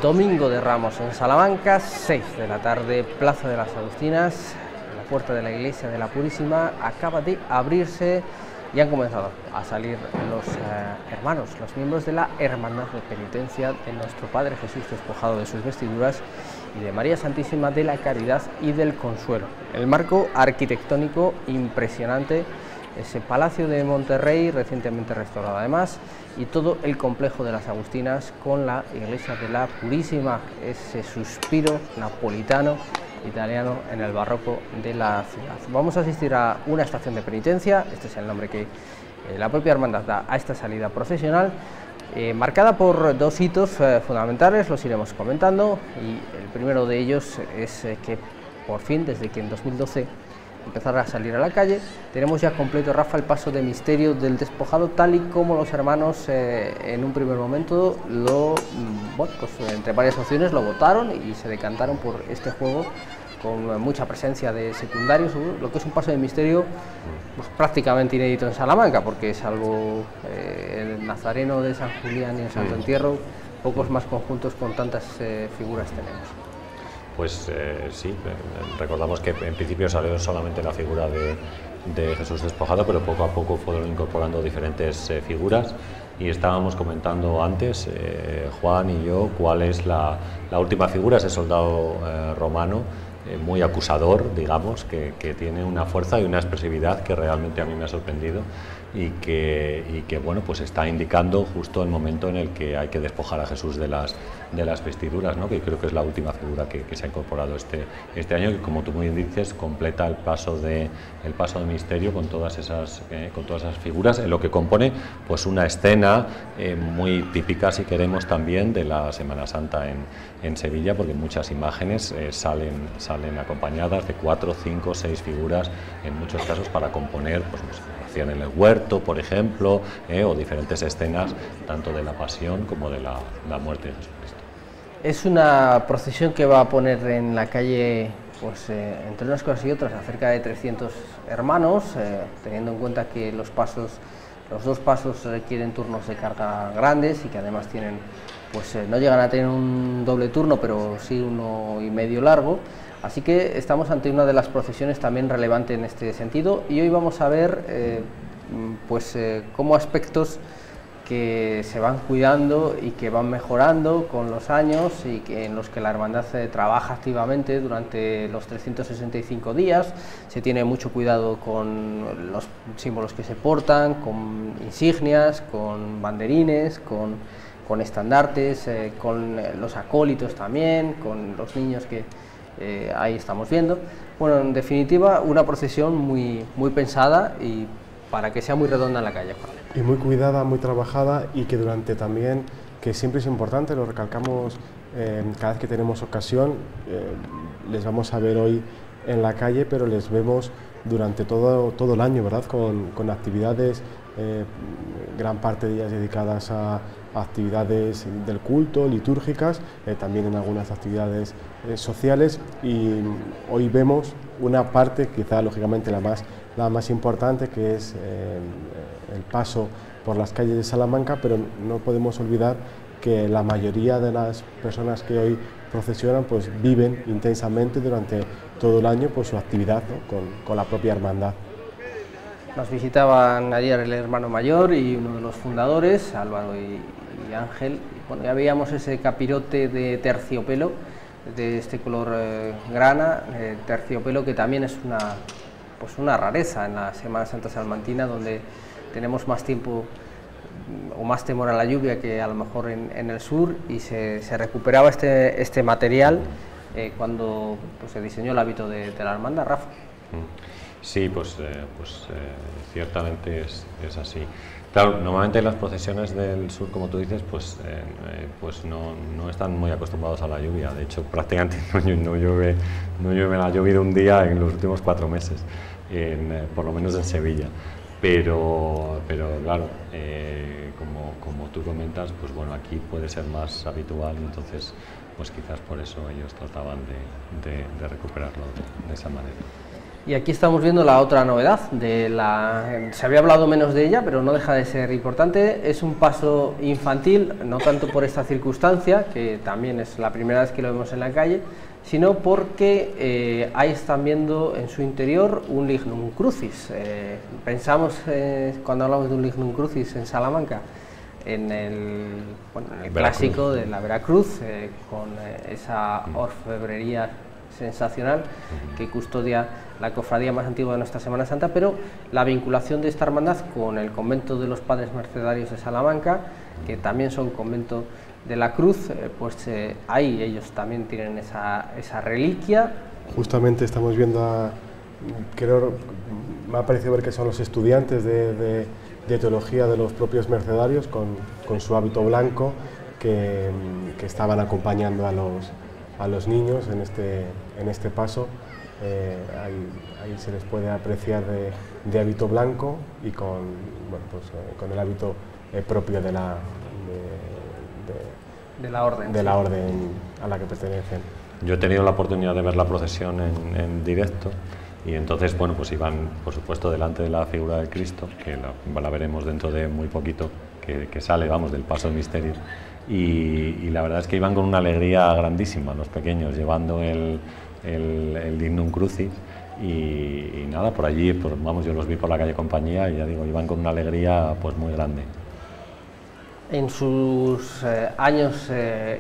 Domingo de Ramos en Salamanca, 6 de la tarde, Plaza de las Agustinas, la puerta de la Iglesia de la Purísima acaba de abrirse y han comenzado a salir los hermanos, los miembros de la Hermandad de Penitencia de nuestro Padre Jesús despojado de sus vestiduras y de María Santísima de la Caridad y del Consuelo. El marco arquitectónico impresionante, ese Palacio de Monterrey recientemente restaurado además, y todo el complejo de las Agustinas con la Iglesia de la Purísima, ese suspiro napolitano italiano en el barroco de la ciudad. Vamos a asistir a una estación de penitencia, este es el nombre que la propia hermandad da a esta salida procesional, marcada por dos hitos fundamentales, los iremos comentando, y el primero de ellos es que por fin, desde que en 2012 empezar a salir a la calle, tenemos ya completo, Rafa, el paso de misterio del despojado, tal y como los hermanos en un primer momento entre varias opciones lo votaron y se decantaron por este juego con mucha presencia de secundarios, lo que es un paso de misterio pues, prácticamente inédito en Salamanca, porque salvo el Nazareno de San Julián y el Santo Entierro, pocos más conjuntos con tantas figuras tenemos. Pues sí, recordamos que en principio salió solamente la figura de Jesús despojado, pero poco a poco fueron incorporando diferentes figuras, y estábamos comentando antes, Juan y yo, cuál es la última figura, ese soldado romano, muy acusador, digamos, que tiene una fuerza y una expresividad que realmente a mí me ha sorprendido y que bueno, pues está indicando justo el momento en el que hay que despojar a Jesús de las vestiduras, ¿no? Que creo que es la última figura que se ha incorporado este año, que como tú muy bien dices, completa el paso de misterio con todas esas figuras, en lo que compone pues una escena muy típica, si queremos, también de la Semana Santa en Sevilla, porque muchas imágenes salen acompañadas de 4, 5, 6 figuras en muchos casos para componer pues, en el huerto, por ejemplo, o diferentes escenas tanto de la pasión como de la muerte de Jesucristo. Es una procesión que va a poner en la calle, pues entre unas cosas y otras, a cerca de 300 hermanos, teniendo en cuenta que los dos pasos requieren turnos de carga grandes y que además tienen, pues no llegan a tener un doble turno, pero sí 1,5 largo. Así que estamos ante una de las procesiones también relevante en este sentido, y hoy vamos a ver cómo aspectos que se van cuidando y que van mejorando con los años y en los que la hermandad trabaja activamente durante los 365 días. Se tiene mucho cuidado con los símbolos que se portan, con insignias, con banderines, con estandartes, con los acólitos también, con los niños que ahí estamos viendo. Bueno, en definitiva, una procesión muy pensada y para que sea muy redonda en la calle. Y muy cuidada, muy trabajada, y que durante también, que siempre es importante, lo recalcamos cada vez que tenemos ocasión, les vamos a ver hoy en la calle, pero les vemos durante todo el año, ¿verdad? Con actividades, gran parte de ellas dedicadas a actividades del culto, litúrgicas, también en algunas actividades sociales, y hoy vemos una parte, quizá lógicamente la más importante, que es el paso por las calles de Salamanca, pero no podemos olvidar que la mayoría de las personas que hoy procesionan pues viven intensamente durante todo el año pues, su actividad, ¿no? con la propia hermandad. Nos visitaban ayer el hermano mayor y uno de los fundadores, Álvaro y Ángel. Bueno, ya veíamos ese capirote de terciopelo, de este color grana, terciopelo que también es una rareza en la Semana Santa salmantina, donde tenemos más tiempo o más temor a la lluvia que a lo mejor en el sur, y se recuperaba este material cuando pues, se diseñó el hábito de la hermandad, Rafa. Sí, ciertamente es así. Claro, normalmente las procesiones del sur, como tú dices, pues no están muy acostumbrados a la lluvia. De hecho, prácticamente no llueve, ha llovido un día en los últimos 4 meses, por lo menos en Sevilla. Pero claro, como tú comentas, pues bueno, aquí puede ser más habitual, entonces pues quizás por eso ellos trataban de recuperarlo de esa manera. Y aquí estamos viendo la otra novedad, se había hablado menos de ella, pero no deja de ser importante. Es un paso infantil, no tanto por esta circunstancia, que también es la primera vez que lo vemos en la calle, sino porque ahí están viendo en su interior un lignum crucis. Pensamos, cuando hablamos de un lignum crucis en Salamanca, en el clásico de la Veracruz, con esa orfebrería sensacional que custodia la cofradía más antigua de nuestra Semana Santa, pero la vinculación de esta hermandad con el convento de los Padres Mercedarios de Salamanca, que también son convento de la Cruz, ahí ellos también tienen esa reliquia. Justamente estamos viendo, creo, me ha parecido ver que son los estudiantes de teología de los propios mercedarios con su hábito blanco que estaban acompañando a los niños en este paso. Ahí se les puede apreciar de hábito blanco y con el hábito propio de la orden a la que pertenecen. Yo he tenido la oportunidad de ver la procesión en directo y entonces, bueno, pues iban, por supuesto, delante de la figura de Cristo, que la veremos dentro de muy poquito, que sale, vamos, del paso del misterio. Y la verdad es que iban con una alegría grandísima los pequeños, llevando el Dignum Crucis y nada, por allí, vamos, yo los vi por la calle Compañía y ya digo, iban con una alegría pues muy grande. En sus años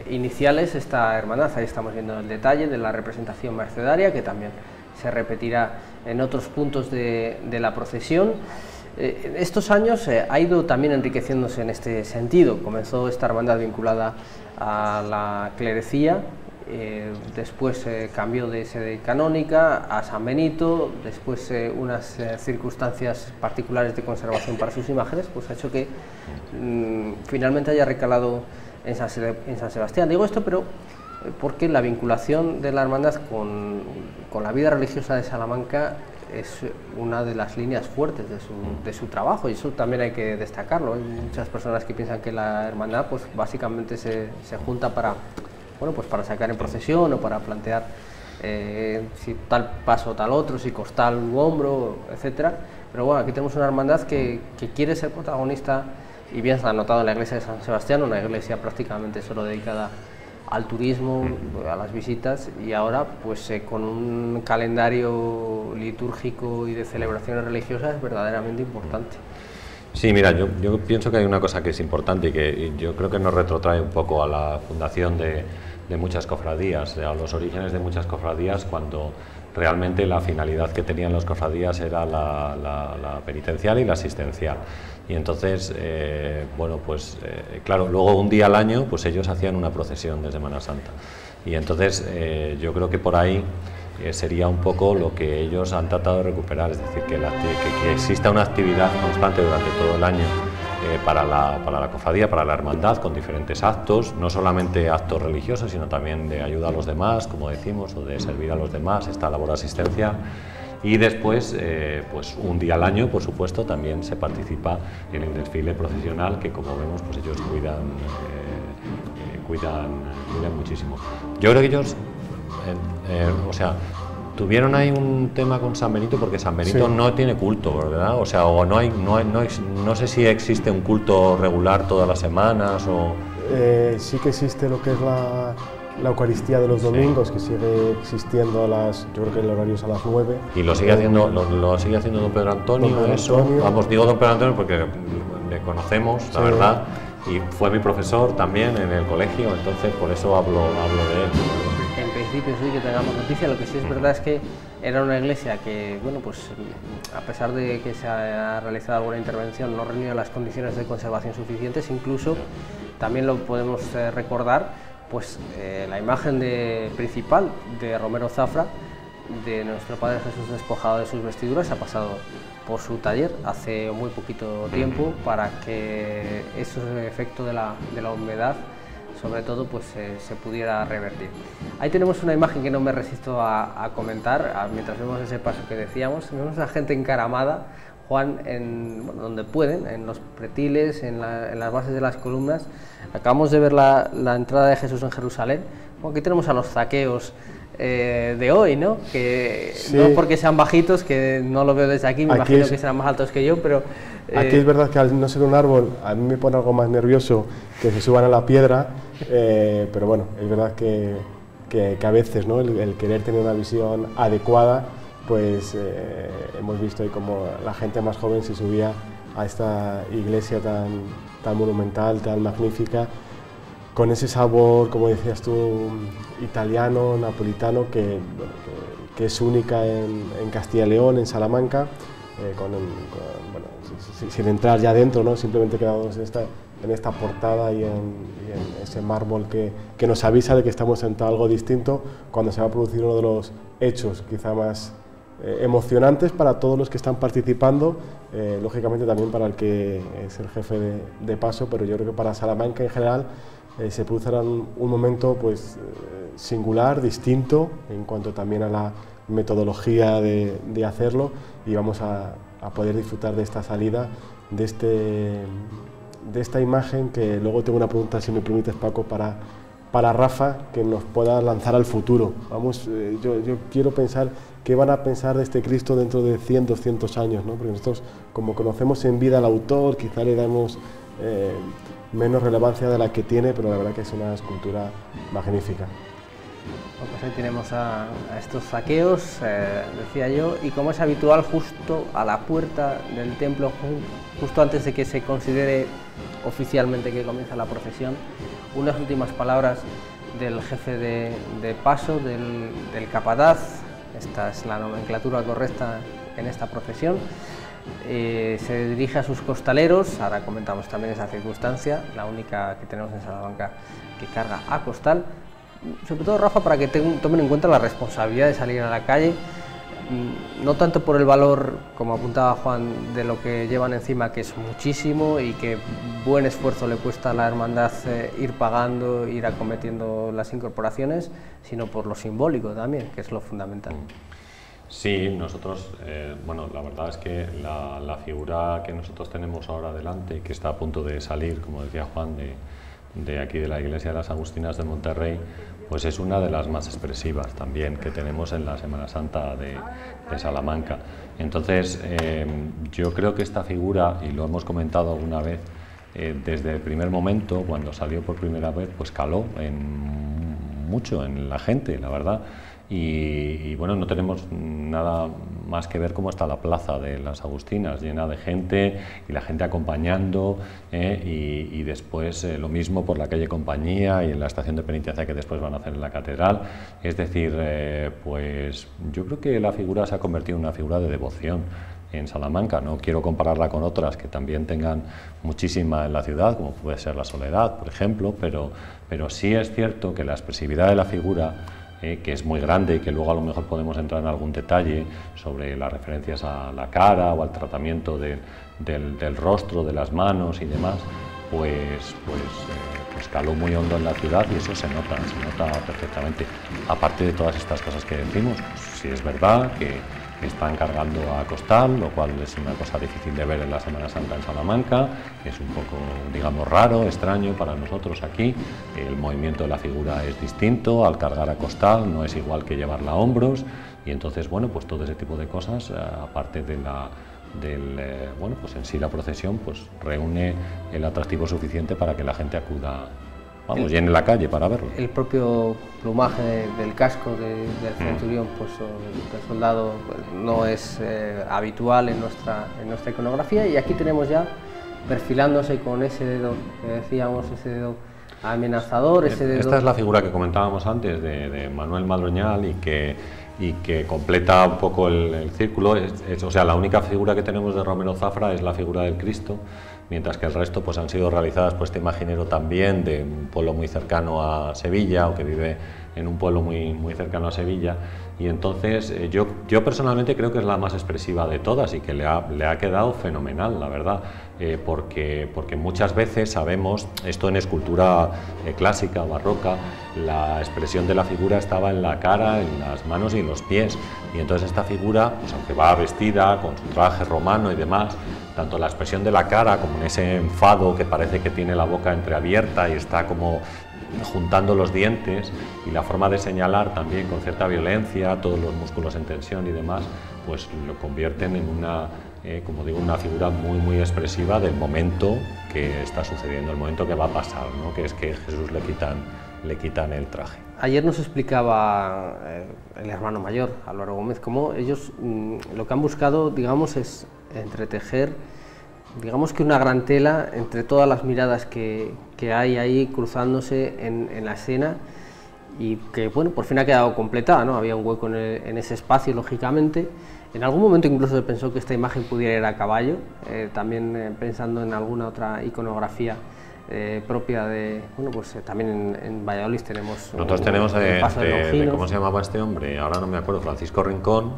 iniciales, esta hermandad, ahí estamos viendo el detalle de la representación mercedaria, que también se repetirá en otros puntos de la procesión. Estos años ha ido también enriqueciéndose en este sentido. Comenzó esta hermandad vinculada a la clerecía, después cambió de sede canónica a San Benito, después unas circunstancias particulares de conservación para sus imágenes, pues ha hecho que finalmente haya recalado en San Sebastián. Digo esto, pero porque la vinculación de la hermandad con la vida religiosa de Salamanca es una de las líneas fuertes de su trabajo, y eso también hay que destacarlo. Hay muchas personas que piensan que la hermandad pues básicamente se junta para sacar en procesión o para plantear si tal paso o tal otro, si costal u hombro, etcétera. Pero bueno, aquí tenemos una hermandad que quiere ser protagonista, y bien se ha notado en la iglesia de San Sebastián, una iglesia prácticamente solo dedicada al turismo, a las visitas, y ahora pues con un calendario litúrgico y de celebraciones religiosas verdaderamente importante. Sí, mira, yo pienso que hay una cosa que es importante y que yo creo que nos retrotrae un poco a la fundación de muchas cofradías, a los orígenes de muchas cofradías, cuando realmente la finalidad que tenían las cofradías era la penitencial y la asistencial. Y entonces, claro, luego un día al año, pues ellos hacían una procesión de Semana Santa. Y entonces yo creo que por ahí sería un poco lo que ellos han tratado de recuperar, es decir, que exista una actividad constante durante todo el año para la cofradía, para la hermandad, con diferentes actos, no solamente actos religiosos, sino también de ayuda a los demás, como decimos, o de servir a los demás, esta labor asistencial. Y después, pues un día al año, por supuesto, también se participa en el desfile procesional, que como vemos, pues ellos cuidan muchísimo. Yo creo que ellos, tuvieron ahí un tema con San Benito, porque San Benito sí, no tiene culto, ¿verdad? O sea, no sé si existe un culto regular todas las semanas o... Sí que existe lo que es la Eucaristía de los domingos, sí, que sigue existiendo yo creo que el horario es a las 9. ¿Y lo sigue haciendo don Pedro Antonio? Vamos, digo don Pedro Antonio porque le conocemos, la verdad, y fue mi profesor también en el colegio, entonces por eso hablo de él. En principio sí que tengamos noticia. Lo que sí es verdad es que era una iglesia que, bueno, pues a pesar de que se ha realizado alguna intervención, no reunía las condiciones de conservación suficientes. Incluso también lo podemos recordar, pues la imagen principal de Romero Zafra, de nuestro Padre Jesús despojado de sus vestiduras, ha pasado por su taller hace muy poquito tiempo, para que ese efecto de la humedad, sobre todo, pues se pudiera revertir. Ahí tenemos una imagen que no me resisto a comentar, mientras vemos ese paso que decíamos. Vemos a gente encaramada, Juan, donde pueden, en los pretiles, en las bases de las columnas. Acabamos de ver la entrada de Jesús en Jerusalén. Aquí tenemos a los zaqueos de hoy, ¿no? Que Sí. no porque sean bajitos, que no lo veo desde aquí, me imagino que serán más altos que yo, pero... Aquí es verdad que al no ser un árbol, a mí me pone algo más nervioso que se suban a la piedra, pero bueno, es verdad que a veces, ¿no? el querer tener una visión adecuada, pues hemos visto ahí como la gente más joven se subía a esta iglesia tan monumental, tan magnífica, con ese sabor, como decías tú, italiano, napolitano, que es única en Castilla y León, en Salamanca, sin entrar ya dentro, ¿no? Simplemente quedados en esta portada y en ese mármol que nos avisa de que estamos ante algo distinto cuando se va a producir uno de los hechos quizá más emocionantes para todos los que están participando, lógicamente también para el que es el jefe de paso, pero yo creo que para Salamanca en general se producirá un momento pues, singular, distinto en cuanto también a la metodología de hacerlo, y vamos a poder disfrutar de esta salida, de esta imagen, que luego tengo una pregunta, si me permites, Paco, para Rafa, que nos pueda lanzar al futuro. Vamos, yo quiero pensar qué van a pensar de este Cristo dentro de 100, 200 años, ¿no? Porque nosotros, como conocemos en vida al autor, quizá le damos menos relevancia de la que tiene, pero la verdad que es una escultura magnífica. Bueno, pues ahí tenemos a estos zaqueos, decía yo, y como es habitual, justo a la puerta del templo, justo antes de que se considere oficialmente que comienza la procesión, unas últimas palabras del jefe de paso, del capataz. Esta es la nomenclatura correcta en esta procesión. Se dirige a sus costaleros, ahora comentamos también esa circunstancia, la única que tenemos en Salamanca que carga a costal. Sobre todo, Rafa, para que tomen en cuenta la responsabilidad de salir a la calle, no tanto por el valor, como apuntaba Juan, de lo que llevan encima, que es muchísimo y que buen esfuerzo le cuesta a la hermandad ir pagando, ir acometiendo las incorporaciones, sino por lo simbólico también, que es lo fundamental. Sí, nosotros, bueno, la verdad es que la figura que nosotros tenemos ahora delante, que está a punto de salir, como decía Juan, de aquí de la Iglesia de las Agustinas de Monterrey, pues es una de las más expresivas también que tenemos en la Semana Santa de Salamanca. Entonces, yo creo que esta figura, y lo hemos comentado alguna vez, desde el primer momento, cuando salió por primera vez, pues caló mucho en la gente, la verdad. Y bueno, no tenemos nada más que ver cómo está la plaza de las Agustinas, llena de gente y la gente acompañando, y después lo mismo por la calle Compañía y en la estación de penitencia que después van a hacer en la catedral. Es decir, pues yo creo que la figura se ha convertido en una figura de devoción en Salamanca. No quiero compararla con otras que también tengan muchísima en la ciudad, como puede ser la Soledad, por ejemplo, pero sí es cierto que la expresividad de la figura, que es muy grande y que luego a lo mejor podemos entrar en algún detalle sobre las referencias a la cara o al tratamiento del rostro, de las manos y demás, pues caló muy hondo en la ciudad, y eso se nota perfectamente. Aparte de todas estas cosas que decimos, pues sí es verdad que están cargando a costal, lo cual es una cosa difícil de ver en la Semana Santa en Salamanca, es un poco, digamos, raro, extraño para nosotros aquí. El movimiento de la figura es distinto, al cargar a costal no es igual que llevarla a hombros, y entonces, bueno, pues todo ese tipo de cosas, aparte de bueno, pues en sí la procesión, pues reúne el atractivo suficiente para que la gente acuda, vamos, llene la calle para verlo. El propio plumaje del casco del centurión, pues, o del soldado, pues, no es habitual en nuestra iconografía, y aquí tenemos ya perfilándose con ese dedo que decíamos, ese dedo amenazador, ese dedo... Esta es la figura que comentábamos antes de Manuel Madroñal y que completa un poco el círculo. O sea, la única figura que tenemos de Romero Zafra es la figura del Cristo, mientras que el resto pues han sido realizadas por este imaginero también de un pueblo muy cercano a Sevilla, o que vive en un pueblo muy cercano a Sevilla, y entonces yo personalmente creo que es la más expresiva de todas y que le ha quedado fenomenal, la verdad, porque muchas veces sabemos, esto en escultura clásica, barroca, la expresión de la figura estaba en la cara, en las manos y en los pies, y entonces esta figura, pues aunque va vestida con su traje romano y demás, tanto la expresión de la cara como en ese enfado que parece que tiene la boca entreabierta y está como juntando los dientes, y la forma de señalar también con cierta violencia, todos los músculos en tensión y demás, pues lo convierten en una, como digo, una figura muy expresiva del momento que está sucediendo, el momento que va a pasar, ¿no? Que es que Jesús le quitan el traje. Ayer nos explicaba el hermano mayor, Álvaro Gómez, cómo ellos lo que han buscado, digamos, es entretejer, digamos que una gran tela entre todas las miradas que hay ahí cruzándose en la escena, y que, bueno, por fin ha quedado completada, ¿no? Había un hueco en ese espacio, lógicamente. En algún momento incluso se pensó que esta imagen pudiera ir a caballo, también pensando en alguna otra iconografía propia de, bueno, pues también en Valladolid tenemos... Nosotros tenemos de ¿cómo se llamaba este hombre? Ahora no me acuerdo, Francisco Rincón,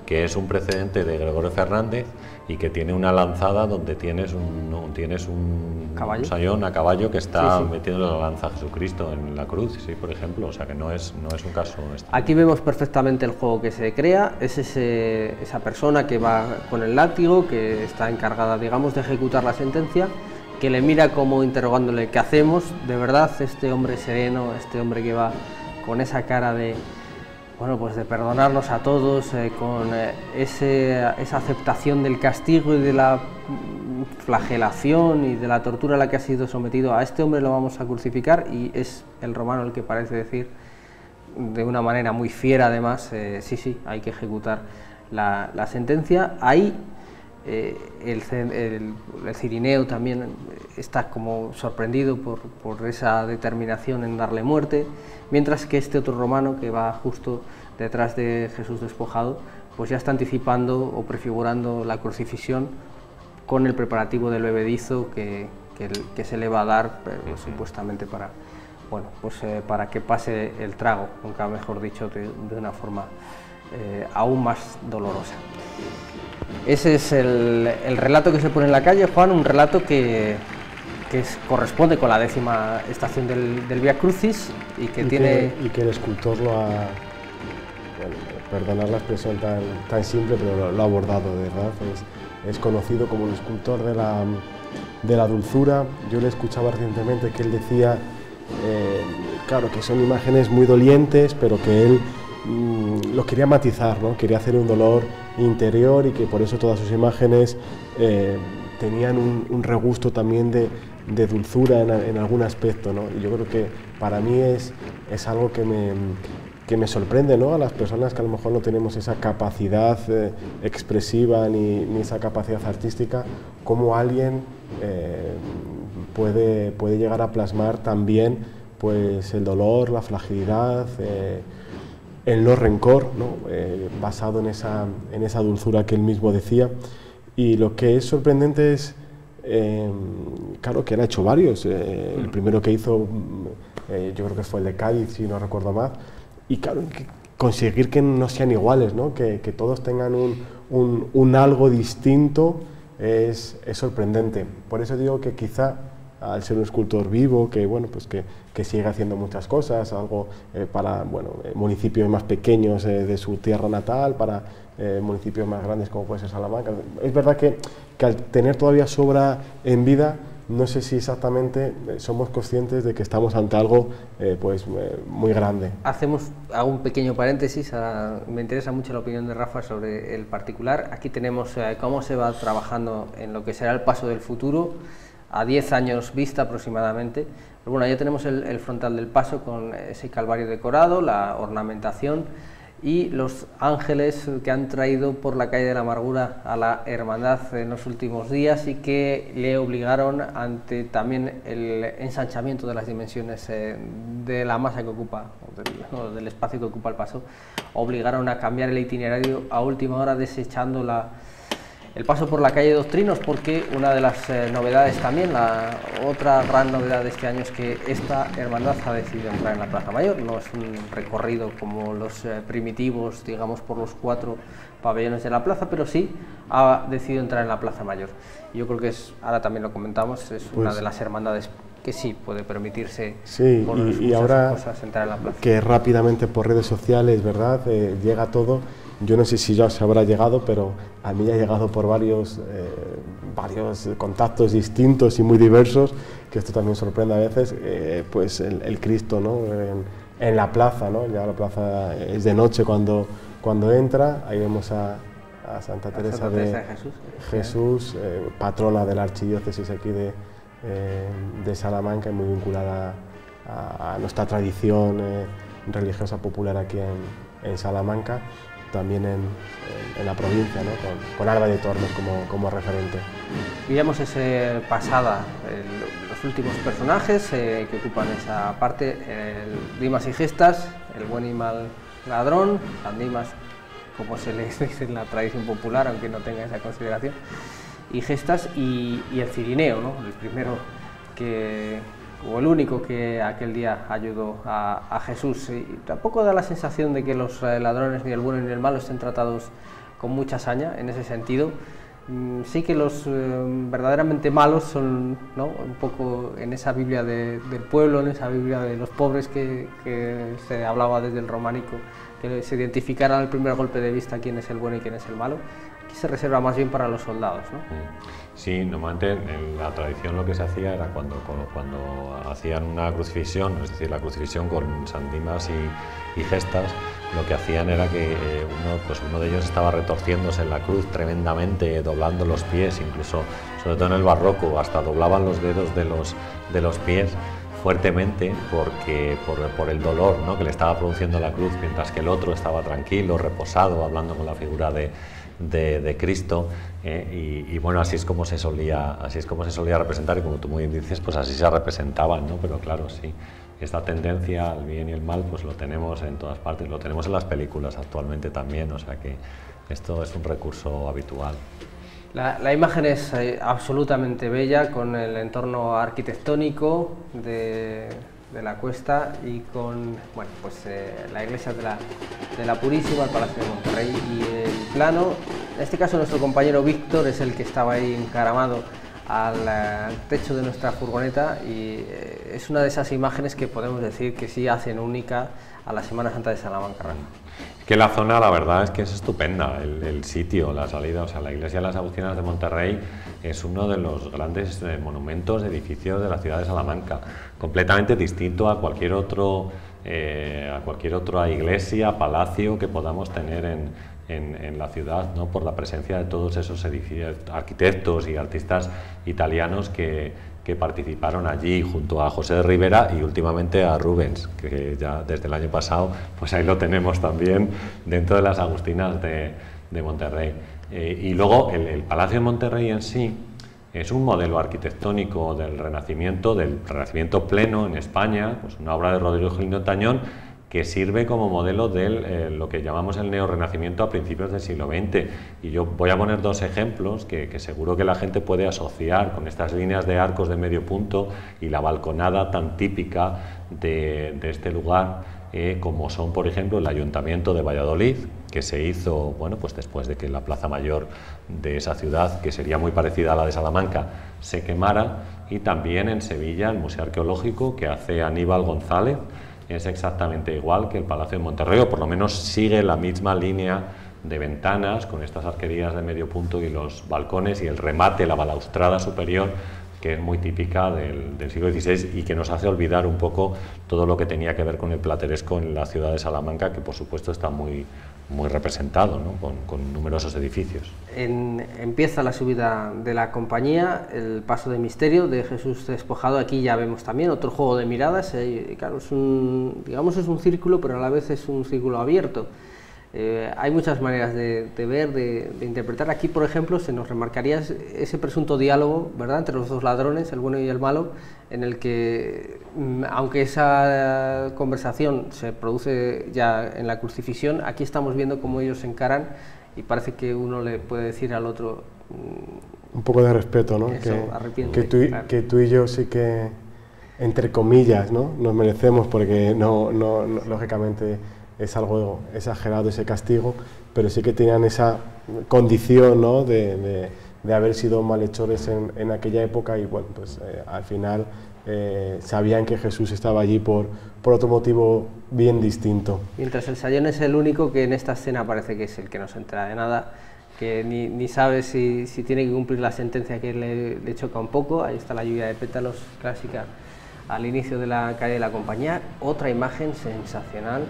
que es un precedente de Gregorio Fernández y que tiene una lanzada donde tienes un sayón a caballo que está metiendo la lanza a Jesucristo en la cruz, sí, por ejemplo, o sea que no es un caso extraño. Aquí vemos perfectamente el juego que se crea, es esa persona que va con el látigo, que está encargada, digamos, de ejecutar la sentencia, que le mira como interrogándole ¿qué hacemos? De verdad, este hombre sereno, este hombre que va con esa cara de, bueno, pues de perdonarnos a todos, con esa aceptación del castigo y de la flagelación y de la tortura a la que ha sido sometido, a este hombre lo vamos a crucificar, y es el romano el que parece decir, de una manera muy fiera además, sí, hay que ejecutar la sentencia. Ahí el Cirineo también está como sorprendido por esa determinación en darle muerte, mientras que este otro romano que va justo detrás de Jesús despojado, pues ya está anticipando o prefigurando la crucifixión con el preparativo del bebedizo que se le va a dar, pero supuestamente para, bueno, pues para que pase el trago, nunca mejor dicho, de una forma aún más dolorosa. Ese es el relato que se pone en la calle, Juan, un relato que corresponde con la 10ª estación del Vía Crucis y que el escultor lo ha, bueno, perdonar la expresión tan simple, pero lo ha abordado, de verdad. Es conocido como el escultor de la dulzura. Yo le escuchaba recientemente que él decía, claro, que son imágenes muy dolientes, pero que él lo quería matizar, ¿no? Quería hacer un dolor interior, y que por eso todas sus imágenes tenían un regusto también de dulzura en algún aspecto, ¿no? Y yo creo que para mí es algo que me sorprende, ¿no? A las personas que a lo mejor no tenemos esa capacidad expresiva ni esa capacidad artística, cómo alguien puede llegar a plasmar también, pues, el dolor, la fragilidad, el no rencor, ¿no? Basado en esa dulzura que él mismo decía. Y lo que es sorprendente es, claro, que él ha hecho varios. El primero que hizo, yo creo que fue el de Cádiz, si no recuerdo mal, y claro, conseguir que no sean iguales, ¿no? Que todos tengan un algo distinto es sorprendente. Por eso digo que quizá, al ser un escultor vivo, que bueno, pues que sigue haciendo muchas cosas, algo para, bueno, municipios más pequeños de su tierra natal, para municipios más grandes como puede ser Salamanca. Es verdad que al tener todavía su obra en vida, no sé si exactamente somos conscientes de que estamos ante algo muy grande. Hago un pequeño paréntesis, me interesa mucho la opinión de Rafa sobre el particular. Aquí tenemos cómo se va trabajando en lo que será el paso del futuro, a 10 años vista aproximadamente. Pero bueno, ya tenemos el frontal del paso con ese calvario decorado, la ornamentación y los ángeles que han traído por la calle de la amargura a la hermandad en los últimos días, y que le obligaron, ante también el ensanchamiento de las dimensiones de la masa que ocupa, del espacio que ocupa el paso, obligaron a cambiar el itinerario a última hora, desechando el paso por la calle Doctrinos, porque una de las novedades también, la otra gran novedad de este año, es que esta hermandad ha decidido entrar en la Plaza Mayor. No es un recorrido como los primitivos, digamos, por los 4 pabellones de la plaza, pero sí ha decidido entrar en la Plaza Mayor. Y yo creo que ahora también lo comentamos, es una de las hermandades que sí puede permitirse, sí, por y ahora cosas, entrar en la plaza. Que rápidamente por redes sociales, ¿verdad? Llega todo. Yo no sé si ya os habrá llegado, pero a mí ha llegado por varios contactos distintos y muy diversos, que esto también sorprende a veces, pues el Cristo, ¿no? En la plaza, ¿no? Ya la plaza es de noche cuando entra, ahí vemos a Santa Teresa de Jesús, patrona de la archidiócesis aquí de Salamanca, y muy vinculada a nuestra tradición religiosa popular aquí en Salamanca, también en la provincia, ¿no? con Alba de Tormes como referente. Veíamos esa pasada, los últimos personajes que ocupan esa parte, Dimas y Gestas, el buen y mal ladrón, San Dimas, como se le dice en la tradición popular, aunque no tenga esa consideración, y Gestas y el Cirineo, ¿no? El primero o el único que aquel día ayudó a Jesús. Y tampoco da la sensación de que los ladrones, ni el bueno ni el malo, estén tratados con mucha saña en ese sentido. Sí que los verdaderamente malos son, ¿no? Un poco en esa Biblia del pueblo, en esa Biblia de los pobres que se hablaba desde el románico, que se identificara al primer golpe de vista quién es el bueno y quién es el malo. Aquí se reserva más bien para los soldados, ¿no? Sí, normalmente en la tradición lo que se hacía era cuando hacían una crucifixión, es decir, la crucifixión con San Dimas y Gestas, lo que hacían era que uno de ellos estaba retorciéndose en la cruz tremendamente, doblando los pies, incluso, sobre todo en el barroco, hasta doblaban los dedos de los pies fuertemente por el dolor, ¿no? Que le estaba produciendo la cruz, mientras que el otro estaba tranquilo, reposado, hablando con la figura de Cristo, y bueno, así es como se solía representar, y como tú muy bien dices, pues así se representaban, ¿no? Pero claro, sí, esta tendencia al bien y el mal pues lo tenemos en todas partes, lo tenemos en las películas actualmente también, o sea que esto es un recurso habitual. La imagen es absolutamente bella, con el entorno arquitectónico de la cuesta y con, bueno, pues, la iglesia de la Purísima, el Palacio de Monterrey y el plano. En este caso nuestro compañero Víctor es el que estaba ahí encaramado al techo de nuestra furgoneta, y es una de esas imágenes que podemos decir que sí hacen única a la Semana Santa de Salamanca. Que la zona, la verdad es que es estupenda, el sitio, la salida, o sea, la iglesia de las Agustinas de Monterrey es uno de los grandes monumentos, edificios de la ciudad de Salamanca, completamente distinto a cualquier otra iglesia, palacio que podamos tener en la ciudad, ¿no? Por la presencia de todos esos edificios, arquitectos y artistas italianos que participaron allí, junto a José de Rivera y últimamente a Rubens, que ya desde el año pasado, pues ahí lo tenemos también dentro de las Agustinas de Monterrey. Y luego el Palacio de Monterrey en sí es un modelo arquitectónico del Renacimiento pleno en España, pues una obra de Rodrigo Gil Tañón, que sirve como modelo de lo que llamamos el neorrenacimiento a principios del siglo XX. Y yo voy a poner dos ejemplos que seguro que la gente puede asociar con estas líneas de arcos de medio punto y la balconada tan típica de este lugar, como son, por ejemplo, el Ayuntamiento de Valladolid, que se hizo, bueno, pues después de que la Plaza Mayor de esa ciudad, que sería muy parecida a la de Salamanca, se quemara, y también en Sevilla el Museo Arqueológico que hace Aníbal González, es exactamente igual que el Palacio de Monterrey, o por lo menos sigue la misma línea de ventanas con estas arquerías de medio punto y los balcones y el remate, la balaustrada superior, que es muy típica del siglo XVI y que nos hace olvidar un poco todo lo que tenía que ver con el plateresco en la ciudad de Salamanca, que por supuesto está muy representado, ¿no? con numerosos edificios. Empieza la subida de la compañía, el paso de misterio de Jesús despojado. Aquí ya vemos también otro juego de miradas, claro, es un círculo, pero a la vez es un círculo abierto. Hay muchas maneras de ver, de interpretar. Aquí, por ejemplo, se nos remarcaría ese presunto diálogo, ¿verdad?, entre los dos ladrones, el bueno y el malo, en el que, aunque esa conversación se produce ya en la crucifixión, aquí estamos viendo cómo ellos se encaran y parece que uno le puede decir al otro... un poco de respeto, ¿no? Que tú y yo sí que, entre comillas, ¿no?, nos merecemos, porque no lógicamente es algo exagerado ese castigo, pero sí que tenían esa condición, ¿no?, de haber sido malhechores en aquella época, y bueno, pues al final sabían que Jesús estaba allí por otro motivo bien distinto. Mientras el Sayón es el único que en esta escena parece que es el que no se entera de nada, que ni sabe si tiene que cumplir la sentencia que le choca un poco. Ahí está la lluvia de pétalos clásica al inicio de la calle de la Compañía. Otra imagen sensacional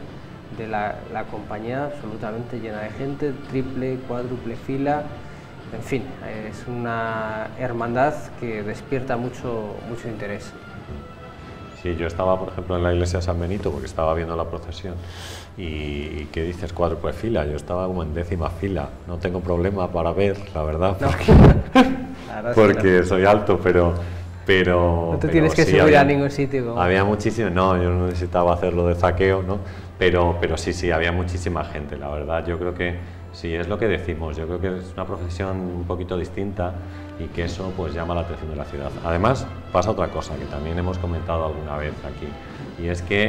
de la Compañía, absolutamente llena de gente, triple, cuádruple fila. En fin, es una hermandad que despierta mucho interés. Sí, yo estaba, por ejemplo, en la iglesia de San Benito porque estaba viendo la procesión y ¿qué dices? Cuádruple fila, yo estaba como en 10ª fila, no tengo problema para ver, la verdad, porque soy alto, pero no te tienes que subir a ningún sitio. Había muchísimo, no, yo no necesitaba hacerlo de zaqueo, ¿no? Pero sí, había muchísima gente, la verdad, yo creo que sí, es lo que decimos, yo creo que es una procesión un poquito distinta y que eso pues llama la atención de la ciudad. Además, pasa otra cosa que también hemos comentado alguna vez aquí, y es que,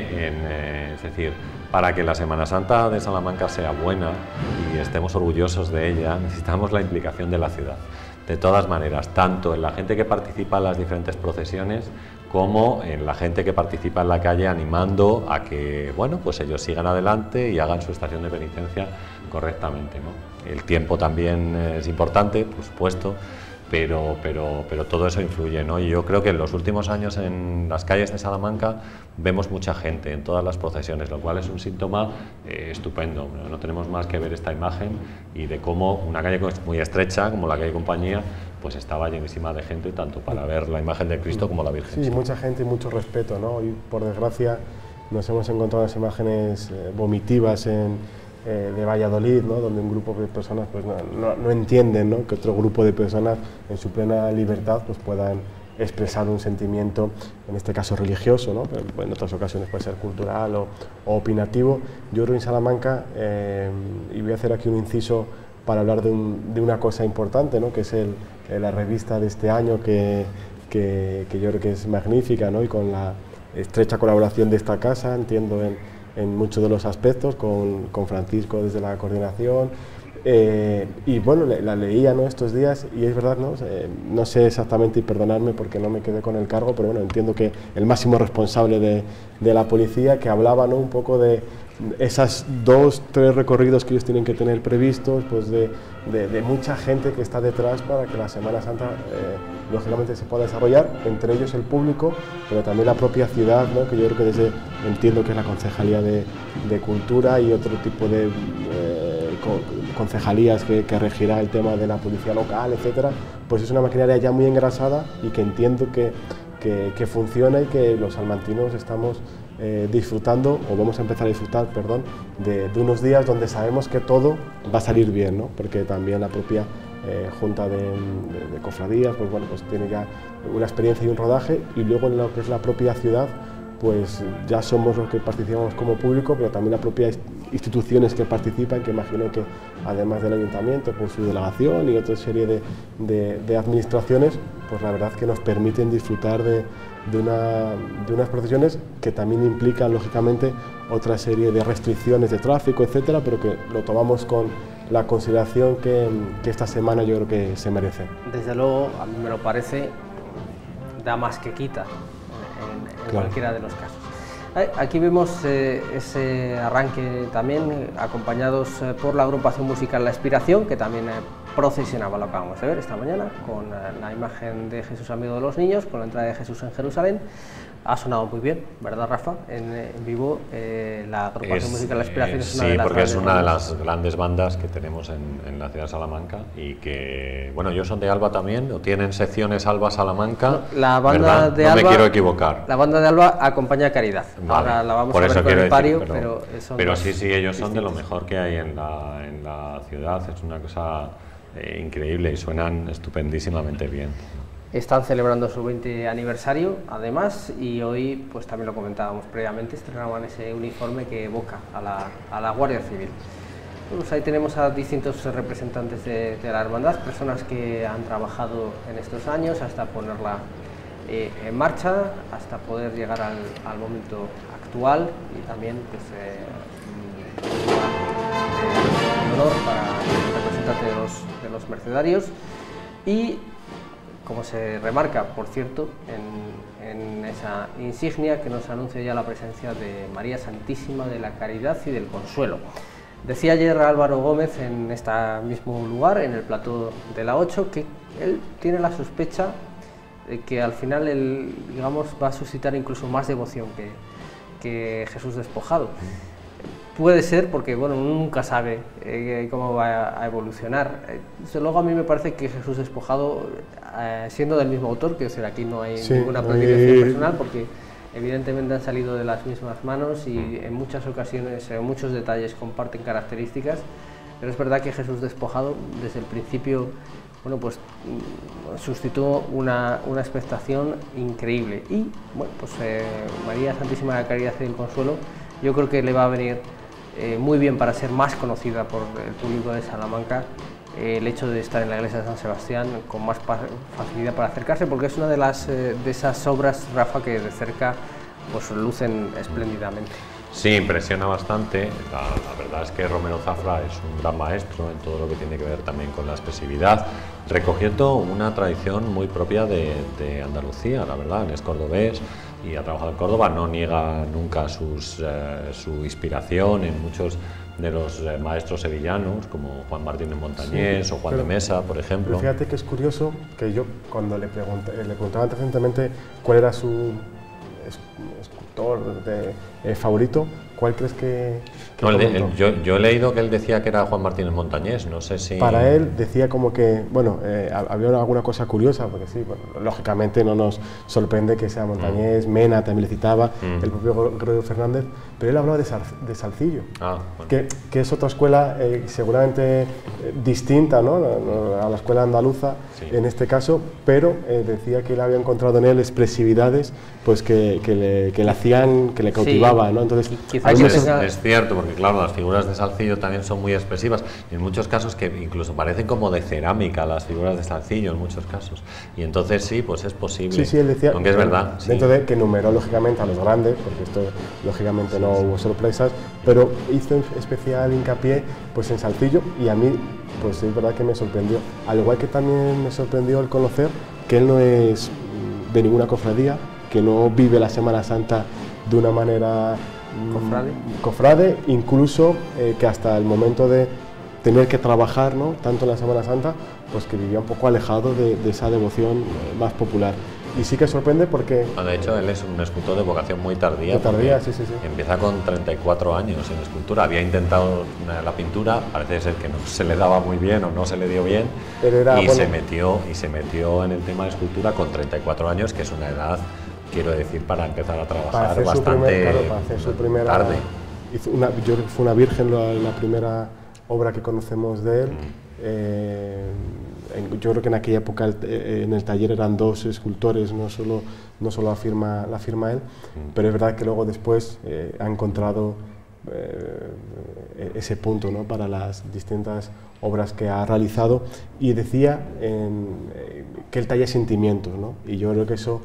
es decir, para que la Semana Santa de Salamanca sea buena y estemos orgullosos de ella, necesitamos la implicación de la ciudad. De todas maneras, tanto en la gente que participa en las diferentes procesiones como en la gente que participa en la calle animando a que, bueno, pues ellos sigan adelante y hagan su estación de penitencia correctamente, ¿no? El tiempo también es importante, por supuesto, pero todo eso influye, ¿no? Y yo creo que en los últimos años en las calles de Salamanca vemos mucha gente en todas las procesiones, lo cual es un síntoma estupendo. No tenemos más que ver esta imagen y de cómo una calle muy estrecha, como la calle Compañía, pues estaba llenísima de gente, tanto para ver la imagen de Cristo como la Virgen. Sí, mucha gente y mucho respeto, ¿no? Y por desgracia nos hemos encontrado las imágenes vomitivas de Valladolid, ¿no? Donde un grupo de personas pues no entienden, ¿no? Que otro grupo de personas en su plena libertad pues puedan expresar un sentimiento, en este caso religioso, ¿no? Pero en otras ocasiones puede ser cultural o opinativo. Yo creo que en Salamanca, y voy a hacer aquí un inciso para hablar de una cosa importante, ¿no? Que es la revista de este año que yo creo que es magnífica, ¿no? Y con la estrecha colaboración de esta casa, entiendo en muchos de los aspectos, con Francisco desde la coordinación, y bueno, la leía, ¿no? Estos días, y es verdad, ¿no? No sé exactamente, y perdonadme porque no me quedé con el cargo, pero bueno, entiendo que el máximo responsable de la policía, que hablaba, ¿no? Un poco de esas 2-3 recorridos que ellos tienen que tener previstos, pues de mucha gente que está detrás para que la Semana Santa lógicamente se pueda desarrollar, entre ellos el público, pero también la propia ciudad, ¿no? Que yo creo que entiendo que es la Concejalía de Cultura y otro tipo de concejalías que regirá el tema de la policía local, etcétera, pues es una maquinaria ya muy engrasada y que entiendo que funciona y que los salmantinos estamos disfrutando, o vamos a empezar a disfrutar, perdón, de unos días donde sabemos que todo va a salir bien, ¿no? Porque también la propia Junta de Cofradías, pues bueno, pues tiene ya una experiencia y un rodaje, y luego en lo que es la propia ciudad, pues ya somos los que participamos como público, pero también las propias instituciones que participan, que imagino que además del ayuntamiento, por su delegación y otra serie de administraciones, pues la verdad que nos permiten disfrutar de unas procesiones que también implican lógicamente otra serie de restricciones de tráfico, etcétera, pero que lo tomamos con la consideración que esta semana yo creo que se merece. Desde luego, a mí me lo parece, da más que quita en claro. Cualquiera de los casos. Aquí vemos ese arranque también acompañados por la agrupación musical La Inspiración, que también procesionaba, lo acabamos de ver esta mañana, con la imagen de Jesús amigo de los niños, con la entrada de Jesús en Jerusalén. Ha sonado muy bien, ¿verdad, Rafa? En vivo, la agrupación musical La Inspiración es una de las porque es una de las grandes bandas que tenemos en la ciudad de Salamanca, y que, bueno, ellos son de Alba también, o tienen secciones Alba Salamanca, no, la banda ¿verdad? De no Alba, me quiero equivocar. La banda de Alba acompaña a Caridad, vale. Ahora la vamos a ver con el pario, pero sí, ellos son de lo mejor que hay en la ciudad, es una cosa increíble y suenan estupendísimamente bien. Están celebrando su 20 aniversario, además, y hoy, pues también lo comentábamos previamente, estrenaban ese uniforme que evoca a la Guardia Civil. Pues ahí tenemos a distintos representantes de la hermandad, personas que han trabajado en estos años hasta ponerla en marcha, hasta poder llegar al momento actual, y también pues, un honor para el representante de los mercedarios. Y como se remarca, por cierto, en esa insignia que nos anuncia ya la presencia de María Santísima de la Caridad y del Consuelo. Decía ayer Álvaro Gómez en este mismo lugar, en el plató de la 8, que él tiene la sospecha de que al final él, digamos, va a suscitar incluso más devoción que Jesús despojado. Puede ser, porque bueno, uno nunca sabe cómo va a evolucionar. Desde luego a mí me parece que Jesús despojado, siendo del mismo autor, que aquí no hay ninguna predilección personal, porque evidentemente han salido de las mismas manos y en muchas ocasiones, en muchos detalles comparten características, pero es verdad que Jesús despojado desde el principio, bueno, pues suscitó una expectación increíble. Y bueno, pues María Santísima de la Caridad y del Consuelo, yo creo que le va a venir muy bien para ser más conocida por el público de Salamanca, el hecho de estar en la iglesia de San Sebastián con más facilidad para acercarse, porque es una de esas obras, Rafa, que de cerca pues lucen espléndidamente. Sí, impresiona bastante. La verdad es que Romero Zafra es un gran maestro en todo lo que tiene que ver también con la expresividad, recogiendo una tradición muy propia de Andalucía, la verdad. Es cordobés y ha trabajado en Córdoba, no niega nunca su inspiración en muchos de los maestros sevillanos, como Juan Martín de Montañés o Juan de Mesa, por ejemplo. Pero fíjate que es curioso que yo, cuando le preguntaba antes recientemente cuál era su escultor favorito, ¿cuál crees que no, yo he leído que él decía que era Juan Martín de Montañés, no sé si... Para él decía como que, bueno, había alguna cosa curiosa, porque sí, bueno, lógicamente no nos sorprende que sea Montañés, Mena también le citaba, el propio Gregorio Fernández, pero él hablaba de Salcillo, bueno, que es otra escuela seguramente distinta, ¿no?, a la escuela andaluza, sí, en este caso, pero decía que él había encontrado en él expresividades pues que le hacían, que le cautivaban, sí, ¿no? Entonces, es cierto, porque claro, las figuras de Salcillo también son muy expresivas, y en muchos casos que incluso parecen como de cerámica las figuras de Salcillo en muchos casos, y entonces sí, pues es posible, sí, sí, él decía, aunque es verdad. Dentro sí, de que numeró lógicamente a los grandes, porque esto lógicamente no hubo sorpresas, pero hizo especial hincapié pues en Salcillo, y a mí pues es verdad que me sorprendió, al igual que también me sorprendió el conocer que él no es de ninguna cofradía, que no vive la Semana Santa de una manera cofrade, incluso que hasta el momento de tener que trabajar, ¿no?, tanto en la Semana Santa, pues que vivía un poco alejado de esa devoción más popular. Y sí que sorprende porque... De hecho, él es un escultor de vocación muy tardía. Sí. Empieza con 34 años en escultura. Había intentado la pintura, parece ser que no se le daba muy bien o no se le dio bien, y se metió en el tema de escultura con 34 años, que es una edad, quiero decir, para empezar a trabajar bastante tarde. Yo creo que fue una Virgen la primera obra que conocemos de él. Yo creo que en aquella época en el taller eran dos escultores, no solo la firma él, pero es verdad que luego después ha encontrado ese punto, ¿no?, para las distintas obras que ha realizado, y decía que él talla sentimientos, ¿no?, y yo creo que eso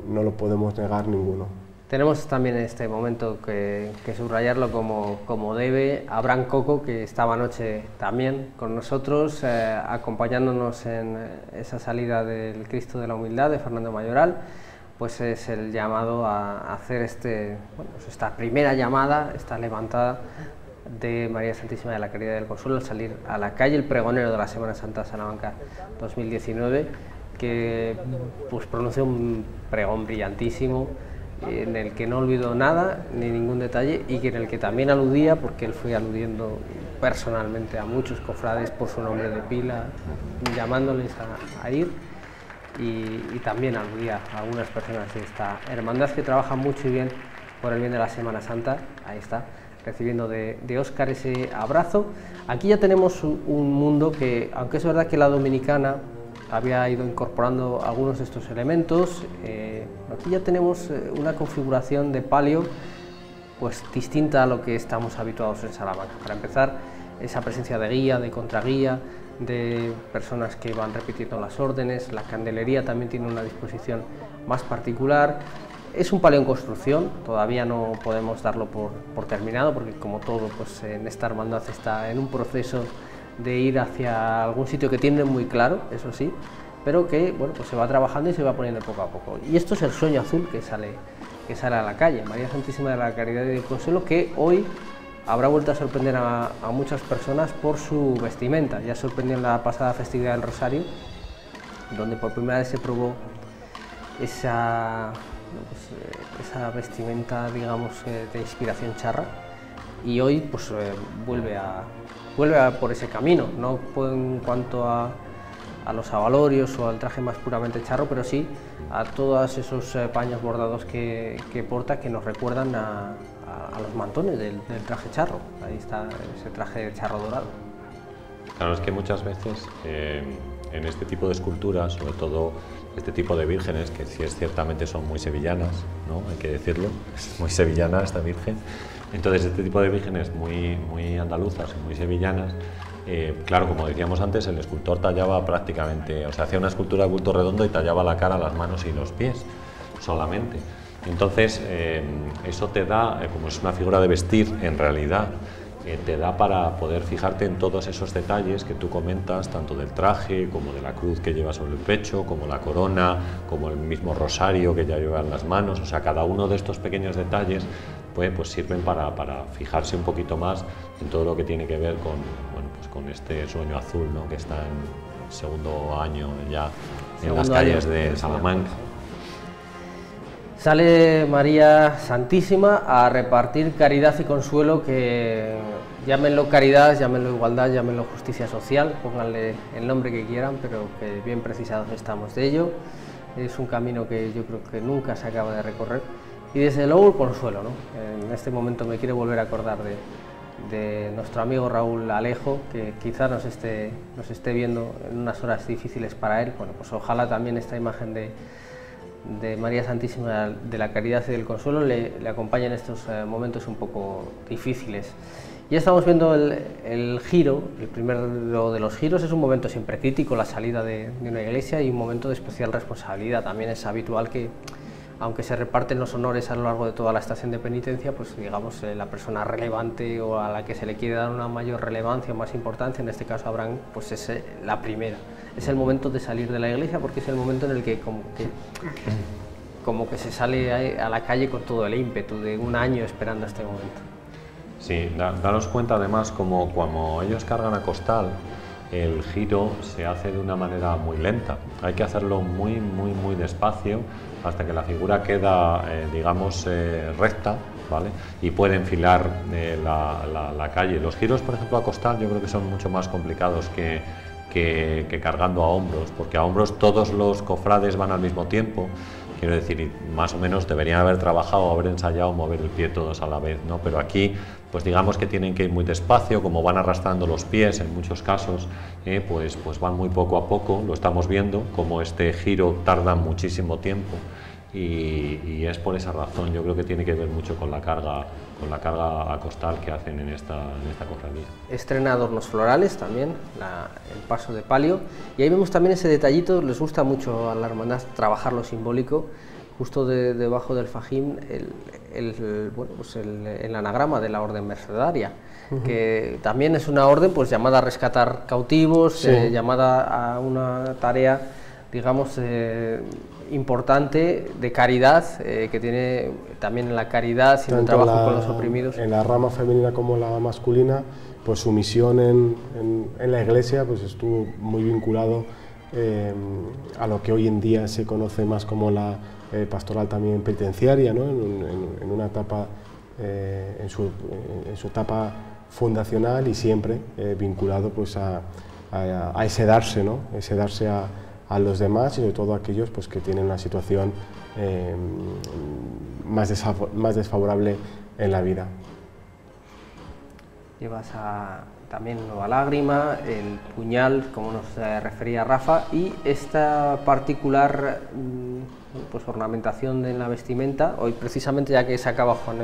no lo podemos negar ninguno. Tenemos también en este momento que subrayarlo como debe a Abraham Coco, que estaba anoche también con nosotros, acompañándonos en esa salida del Cristo de la Humildad de Fernando Mayoral. Pues es el llamado a hacer esta primera llamada, esta levantada de María Santísima de la Caridad y del Consuelo, al salir a la calle, el pregonero de la Semana Santa de Salamanca 2019, que pues pronunció un pregón brillantísimo, en el que no olvidó nada, ni ningún detalle, y en el que también aludía, porque él fue aludiendo personalmente a muchos cofrades por su nombre de pila, llamándoles a ir, y también aludía a algunas personas de esta hermandad que trabaja mucho y bien por el bien de la Semana Santa. Ahí está, recibiendo de Óscar ese abrazo. Aquí ya tenemos un mundo que, aunque es verdad que la dominicana había ido incorporando algunos de estos elementos, aquí ya tenemos una configuración de palio pues distinta a lo que estamos habituados en Salamanca. Para empezar, esa presencia de guía, de contraguía, de personas que van repitiendo las órdenes. La candelería también tiene una disposición más particular. Es un palio en construcción, todavía no podemos darlo por terminado, porque como todo, pues en esta hermandad está en un proceso de ir hacia algún sitio que tienen muy claro, eso sí, pero que bueno, pues se va trabajando y se va poniendo poco a poco. Y esto es el sueño azul que sale a la calle, María Santísima de la Caridad y del Consuelo, que hoy habrá vuelto a sorprender a muchas personas por su vestimenta. Ya sorprendió en la pasada festividad del Rosario, donde por primera vez se probó esa vestimenta, digamos, de inspiración charra, y hoy pues vuelve a por ese camino, no en cuanto a los abalorios o al traje más puramente charro, pero sí a todos esos paños bordados que porta, que nos recuerdan a los mantones del traje charro. Ahí está ese traje de charro dorado. Claro, es que muchas veces en este tipo de esculturas, sobre todo este tipo de vírgenes, que sí ciertamente son muy sevillanas, ¿no? Hay que decirlo, es muy sevillana esta virgen. Entonces, este tipo de vírgenes muy andaluzas y muy sevillanas, claro, como decíamos antes, el escultor tallaba prácticamente, o sea, hacía una escultura de bulto redondo y tallaba la cara, las manos y los pies solamente. Entonces, eso te da, como es una figura de vestir, en realidad, te da para poder fijarte en todos esos detalles que tú comentas, tanto del traje, como de la cruz que lleva sobre el pecho, como la corona, como el mismo rosario que ya lleva en las manos. O sea, cada uno de estos pequeños detalles pues sirven para fijarse un poquito más en todo lo que tiene que ver con este sueño azul, ¿no? Que está en el segundo año ya en las calles de Salamanca. Sale María Santísima a repartir caridad y consuelo, que llámenlo caridad, llámenlo igualdad, llámenlo justicia social, pónganle el nombre que quieran, pero que bien precisados estamos de ello. Es un camino que yo creo que nunca se acaba de recorrer, y desde luego el consuelo, ¿no? En este momento me quiero volver a acordar de nuestro amigo Raúl Alejo, que quizá nos esté viendo en unas horas difíciles para él. Bueno, pues ojalá también esta imagen de María Santísima de la Caridad y del Consuelo le acompaña en estos momentos un poco difíciles. Ya estamos viendo el giro, el primero de los giros. Es un momento siempre crítico, la salida de una iglesia, y un momento de especial responsabilidad. También es habitual que, aunque se reparten los honores a lo largo de toda la estación de penitencia, pues digamos la persona relevante o a la que se le quiere dar una mayor relevancia o más importancia, en este caso Abraham, pues es la primera. Es el momento de salir de la iglesia, porque es el momento en el que como que se sale a la calle con todo el ímpetu de un año esperando este momento. Sí, daros cuenta además como cuando ellos cargan a costal, el giro se hace de una manera muy lenta. Hay que hacerlo muy despacio hasta que la figura queda, digamos, recta, ¿vale? Y puede enfilar la calle. Los giros, por ejemplo, a costal, yo creo que son mucho más complicados que cargando a hombros, porque a hombros todos los cofrades van al mismo tiempo. Quiero decir, más o menos deberían haber trabajado, haber ensayado mover el pie todos a la vez, ¿no? Pero aquí, pues digamos que tienen que ir muy despacio, como van arrastrando los pies en muchos casos, pues van muy poco a poco. Lo estamos viendo, como este giro tarda muchísimo tiempo, y es por esa razón. Yo creo que tiene que ver mucho con la carga a costal que hacen en esta cofradía. Estrena adornos florales también, el paso de palio, y ahí vemos también ese detallito. Les gusta mucho a la hermandad trabajar lo simbólico. Justo debajo del fajín el anagrama de la orden mercedaria, que también es una orden pues llamada a rescatar cautivos, sí, llamada a una tarea, digamos, importante de caridad, que tiene también en la caridad, siendo un trabajo con los oprimidos. En la rama femenina como la masculina, pues su misión en la iglesia pues estuvo muy vinculado a lo que hoy en día se conoce más como la pastoral también penitenciaria, ¿no? En una etapa, en su etapa fundacional, y siempre vinculado pues a ese darse, ¿no? Ese darse a los demás, y sobre todo a aquellos pues, que tienen una situación más desfavorable en la vida. Llevas también Nueva Lágrima, el puñal, como nos refería Rafa, y esta particular pues, ornamentación en la vestimenta. Hoy precisamente, ya que se acaba con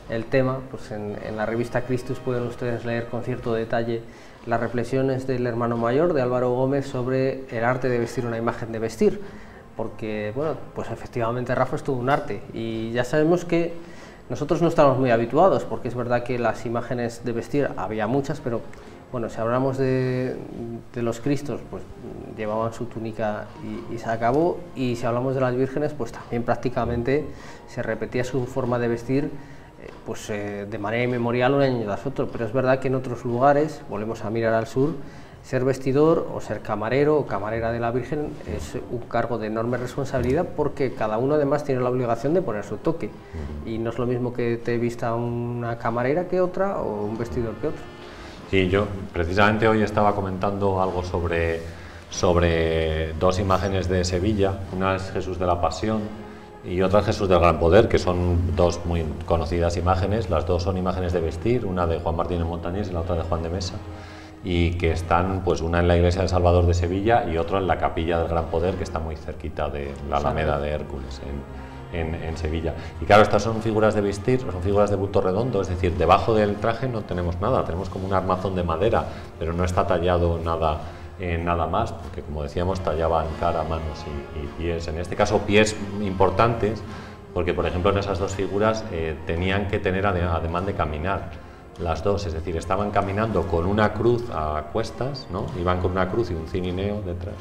el tema, pues en la revista Christus pueden ustedes leer con cierto detalle las reflexiones del hermano mayor de Álvaro Gómez sobre el arte de vestir una imagen de vestir, porque bueno, pues efectivamente Rafa es todo un arte, y ya sabemos que nosotros no estamos muy habituados, porque es verdad que las imágenes de vestir había muchas, pero Bueno, si hablamos de los Cristos, pues llevaban su túnica y se acabó, y si hablamos de las vírgenes, pues también prácticamente se repetía su forma de vestir de manera inmemorial un año tras otro, pero es verdad que en otros lugares, volvemos a mirar al sur, ser vestidor o ser camarero o camarera de la Virgen es un cargo de enorme responsabilidad, porque cada uno además tiene la obligación de poner su toque, y no es lo mismo que te vista una camarera que otra o un vestidor que otro. Sí, yo precisamente hoy estaba comentando algo sobre dos imágenes de Sevilla, una es Jesús de la Pasión y otra es Jesús del Gran Poder, que son dos muy conocidas imágenes. Las dos son imágenes de vestir, una de Juan Martínez Montañés y la otra de Juan de Mesa, y que están, pues, una en la iglesia del Salvador de Sevilla y otra en la capilla del Gran Poder, que está muy cerquita de la Alameda de Hércules en Sevilla. Y claro, estas son figuras de vestir, son figuras de bulto redondo, es decir, debajo del traje no tenemos nada, tenemos como un armazón de madera, pero no está tallado nada más, porque, como decíamos, tallaban cara, manos y pies, en este caso pies importantes, porque, por ejemplo, en esas dos figuras tenían que tener ademán de caminar las dos, es decir, estaban caminando con una cruz a cuestas, ¿no? Iban con una cruz y un cinineo detrás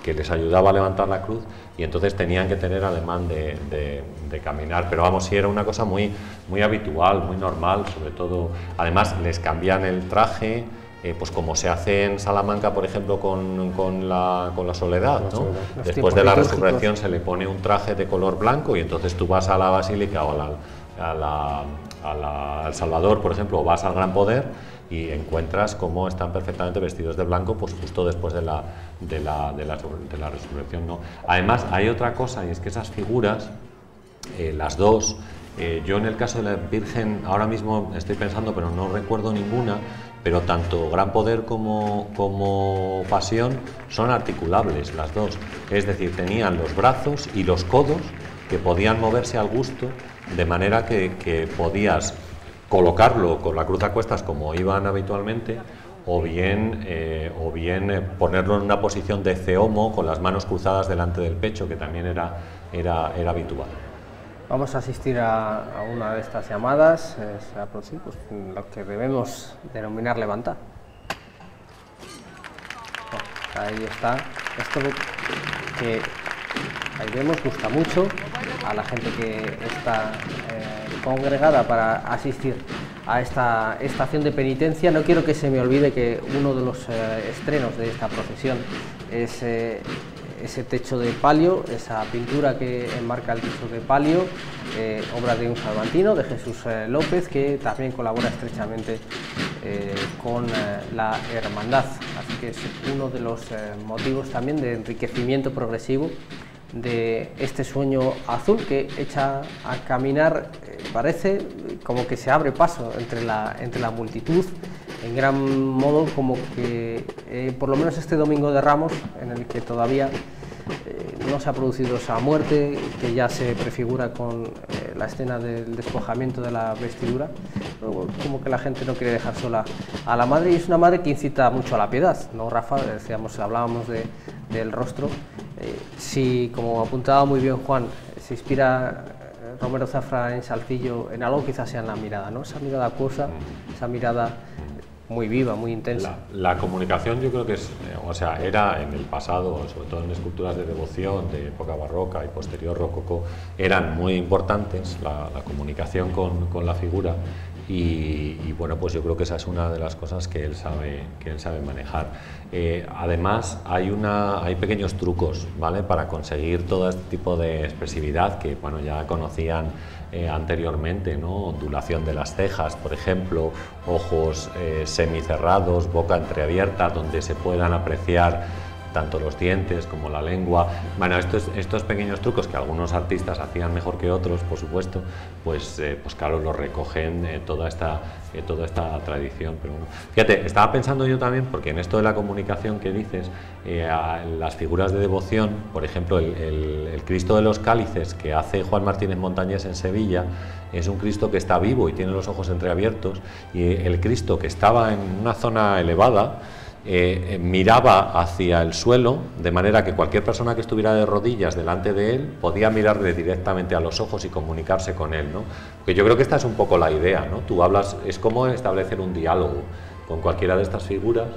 que les ayudaba a levantar la cruz, y entonces tenían que tener ademán de caminar, pero vamos, sí, era una cosa muy habitual, muy normal, sobre todo. Además les cambian el traje, pues como se hace en Salamanca, por ejemplo, con la Soledad, ¿no? Después de la resurrección se le pone un traje de color blanco, y entonces tú vas a la Basílica o al Salvador, por ejemplo, o vas al Gran Poder y encuentras cómo están perfectamente vestidos de blanco, pues justo después de la resurrección, ¿no? Además hay otra cosa, y es que esas figuras, las dos, yo en el caso de la Virgen ahora mismo estoy pensando, pero no recuerdo ninguna, pero tanto Gran Poder como Pasión son articulables las dos, es decir, tenían los brazos y los codos que podían moverse al gusto, de manera que podías colocarlo con la cruz a cuestas como iban habitualmente, o bien ponerlo en una posición de ceomo con las manos cruzadas delante del pecho, que también era habitual. Vamos a asistir a una de estas llamadas, se va a producir, pues, lo que debemos denominar levantar. Bueno, ahí está, esto que ahí vemos gusta mucho a la gente que está congregada para asistir a esta estación de penitencia. No quiero que se me olvide que uno de los estrenos de esta procesión es ese techo de palio, esa pintura que enmarca el techo de palio, obra de un salmantino, de Jesús López, que también colabora estrechamente con la hermandad. Así que es uno de los motivos también de enriquecimiento progresivo de este sueño azul, que echa a caminar, parece como que se abre paso entre la multitud, en gran modo, como que por lo menos este Domingo de Ramos, en el que todavía no se ha producido esa muerte, que ya se prefigura con la escena del despojamiento de la vestidura, como que la gente no quiere dejar sola a la madre, y es una madre que incita mucho a la piedad, ¿no, Rafa? Decíamos, hablábamos del rostro. Si, como apuntaba muy bien Juan, se inspira Romero Zafra en Salcillo en algo, quizás sea en la mirada, ¿no? Esa mirada acuosa, esa mirada muy viva, muy intensa. La comunicación, yo creo que era en el pasado, sobre todo en esculturas de devoción de época barroca y posterior rococó, eran muy importantes, la comunicación con la figura, y bueno, pues yo creo que esa es una de las cosas que él sabe manejar. Además hay pequeños trucos, ¿vale?, para conseguir todo este tipo de expresividad que, bueno, ya conocían anteriormente, ¿no? Ondulación de las cejas, por ejemplo, ojos semicerrados, boca entreabierta, donde se puedan apreciar tanto los dientes como la lengua. Bueno, estos pequeños trucos que algunos artistas hacían mejor que otros, por supuesto, pues claro, los recogen toda esta tradición. Pero bueno, fíjate, estaba pensando yo también, porque en esto de la comunicación que dices, las figuras de devoción, por ejemplo, el Cristo de los Cálices que hace Juan Martínez Montañés en Sevilla, es un Cristo que está vivo y tiene los ojos entreabiertos, y el Cristo que estaba en una zona elevada miraba hacia el suelo, de manera que cualquier persona que estuviera de rodillas delante de él podía mirarle directamente a los ojos y comunicarse con él, ¿no? Porque yo creo que esta es un poco la idea, ¿no? Tú hablas, es como establecer un diálogo con cualquiera de estas figuras,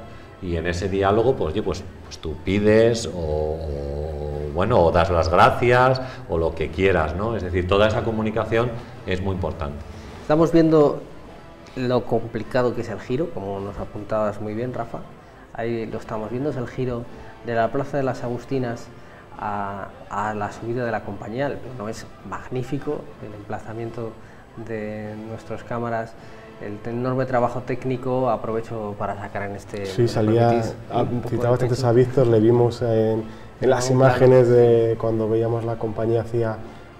y en ese diálogo pues tú pides bueno, o das las gracias o lo que quieras, ¿no? Es decir, toda esa comunicación es muy importante. Estamos viendo lo complicado que es el giro, como nos apuntabas muy bien, Rafa. Ahí lo estamos viendo, es el giro de la Plaza de las Agustinas a la subida de la Compañía. El plano es magnífico, el emplazamiento de nuestras cámaras, el enorme trabajo técnico. Aprovecho para sacar en este... Sí, salía, citabas antes a Víctor, le vimos en las imágenes de cuando veíamos la Compañía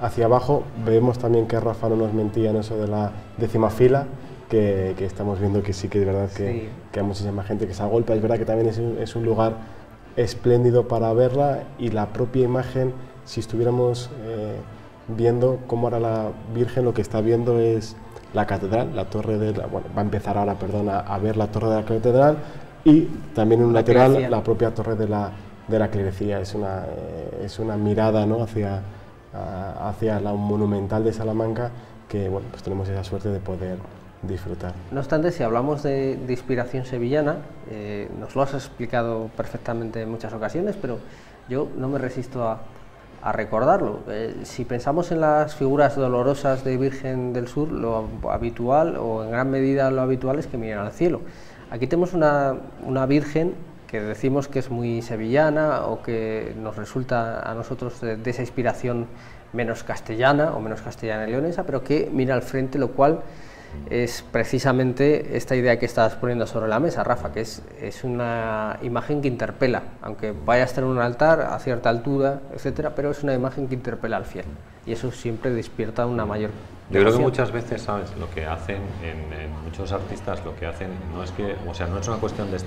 hacia abajo. Vemos también que Rafa no nos mentía en eso de la 10ª fila, que estamos viendo que sí que es verdad que hay muchísima gente que se agolpa. Es verdad que también es un lugar espléndido para verla, y la propia imagen, si estuviéramos viendo cómo era la Virgen, lo que está viendo es la catedral, la torre de la, bueno, va a empezar ahora, perdón, a ver la torre de la catedral, y también en un lateral la propia torre de la clerecía. Es una mirada, ¿no?, hacia la monumental de Salamanca, que bueno, pues tenemos esa suerte de poder disfrutar. No obstante, si hablamos de inspiración sevillana, nos lo has explicado perfectamente en muchas ocasiones, pero yo no me resisto a recordarlo. Si pensamos en las figuras dolorosas de Virgen del Sur, lo habitual, o en gran medida lo habitual, es que miren al cielo. Aquí tenemos una Virgen que decimos que es muy sevillana, o que nos resulta a nosotros de esa inspiración menos castellana o menos castellana y leonesa, pero que mira al frente, lo cual es precisamente esta idea que estás poniendo sobre la mesa, Rafa, que es una imagen que interpela, aunque vaya a estar en un altar a cierta altura, etcétera, pero es una imagen que interpela al fiel, y eso siempre despierta una mayor Yo creo que muchas veces, ¿sabes?, lo que hacen en muchos artistas, lo que hacen no es que, o sea, no es una cuestión de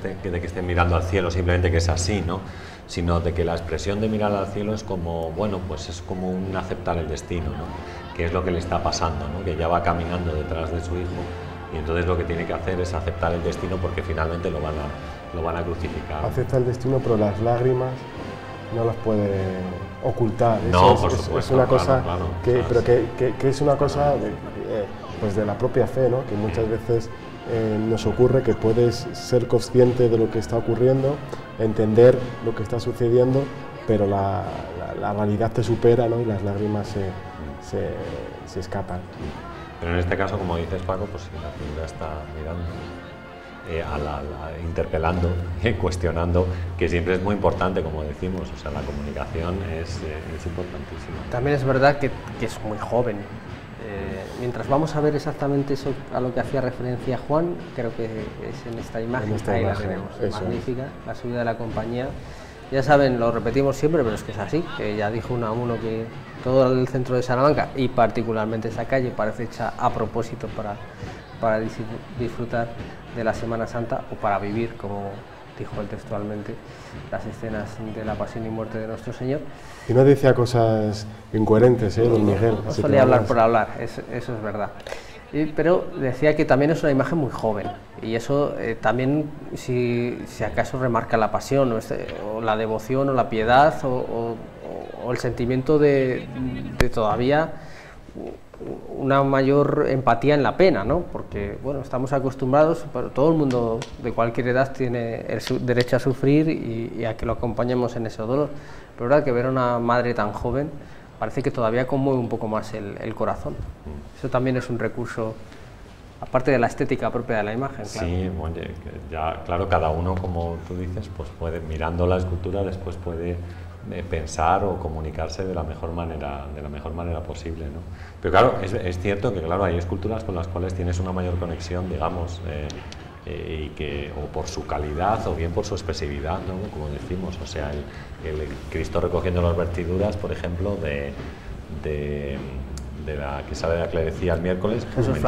que estén mirando al cielo, simplemente que es así, ¿no?, sino de que la expresión de mirar al cielo es como, bueno, pues es como un aceptar el destino, ¿no?, que es lo que le está pasando, ¿no?, que ya va caminando detrás de su hijo, y entonces lo que tiene que hacer es aceptar el destino, porque finalmente lo van a crucificar. Acepta el destino, pero las lágrimas no las puede ocultar. No, por supuesto, es una cosa, claro, pero que es una cosa pues de la propia fe, ¿no?, que muchas veces nos ocurre, que puedes ser consciente de lo que está ocurriendo, entender lo que está sucediendo, pero la realidad te supera, ¿no?, y las lágrimas se escapan. Pero en este caso, como dices, Paco, pues si la figura está mirando, interpelando, cuestionando, que siempre es muy importante, como decimos, o sea, la comunicación es importantísima. También es verdad que es muy joven. Mientras vamos a ver exactamente eso a lo que hacía referencia Juan, creo que es en esta imagen, ahí la tenemos, magnífica, la subida de la Compañía. Ya saben, lo repetimos siempre, pero es que es así, que ya dijo Unamuno que todo el centro de Salamanca, y particularmente esa calle, parece hecha a propósito para disfrutar de la Semana Santa, o para vivir, como dijo él textualmente, las escenas de la pasión y muerte de nuestro Señor. Y no decía cosas incoherentes, don Miguel. No solía hablar por hablar, eso es verdad. Pero decía que también es una imagen muy joven, y eso también, si acaso, remarca la pasión, o la devoción, o la piedad, o el sentimiento de todavía una mayor empatía en la pena, ¿no? Porque, bueno, estamos acostumbrados, pero todo el mundo de cualquier edad tiene el derecho a sufrir y a que lo acompañemos en ese dolor. Pero verdad que ver a una madre tan joven parece que todavía conmueve un poco más el corazón. Eso también es un recurso, aparte de la estética propia de la imagen. Claro. Sí, bueno, ya, claro, cada uno, como tú dices, pues puede, mirando la escultura, después puede pensar o comunicarse de la mejor manera posible, ¿no? Pero claro, es cierto que, claro, hay esculturas con las cuales tienes una mayor conexión, digamos, y que, o por su calidad o bien por su expresividad, ¿no?, como decimos, o sea, el Cristo recogiendo las vestiduras, por ejemplo, de la que sale de la clerecía el miércoles, Jesús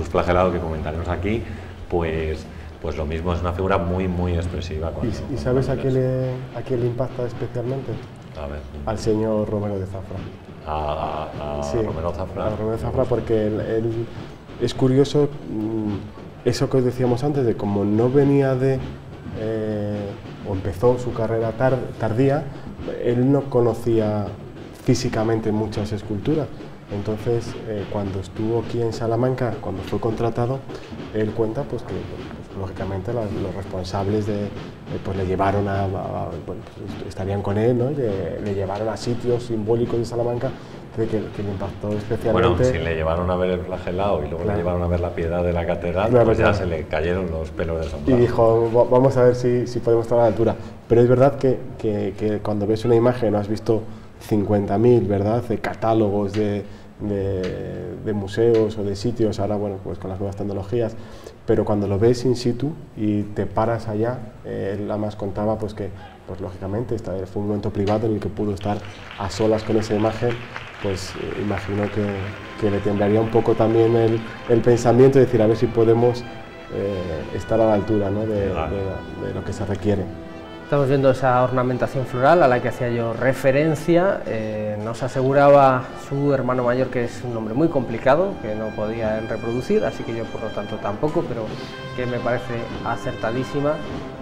flagelado, que comentaremos aquí, pues lo mismo, es una figura muy expresiva. ¿Y sabes a quién le impacta especialmente? A ver. Al señor Romero de Zafra. Sí, Romero Zafra. A Romero de Zafra, porque él es curioso, eso que os decíamos antes, de como no venía o empezó su carrera tardía, él no conocía físicamente muchas esculturas. Entonces, cuando estuvo aquí en Salamanca, cuando fue contratado, él cuenta pues que lógicamente los responsables pues le llevaron bueno, pues estarían con él, ¿no? Le llevaron a sitios simbólicos de Salamanca que le impactó especialmente. Bueno, si le llevaron a ver el flagelado y luego le llevaron a ver la piedad de la catedral, pues ya se le cayeron los pelos de sombrero. Y dijo, vamos a ver si podemos estar a la altura. Pero es verdad que cuando ves una imagen, has visto 50.000, ¿verdad?, de catálogos de museos o de sitios, ahora bueno, pues con las nuevas tecnologías, pero cuando lo ves in situ y te paras allá, él además contaba pues que, pues lógicamente, fue un momento privado en el que pudo estar a solas con esa imagen, pues imagino que le temblaría un poco también el pensamiento de decir a ver si podemos estar a la altura, ¿no?, de lo que se requiere. Estamos viendo esa ornamentación floral a la que hacía yo referencia. Nos aseguraba su hermano mayor que es un nombre muy complicado, que no podía él reproducir, así que yo por lo tanto tampoco, pero que me parece acertadísima.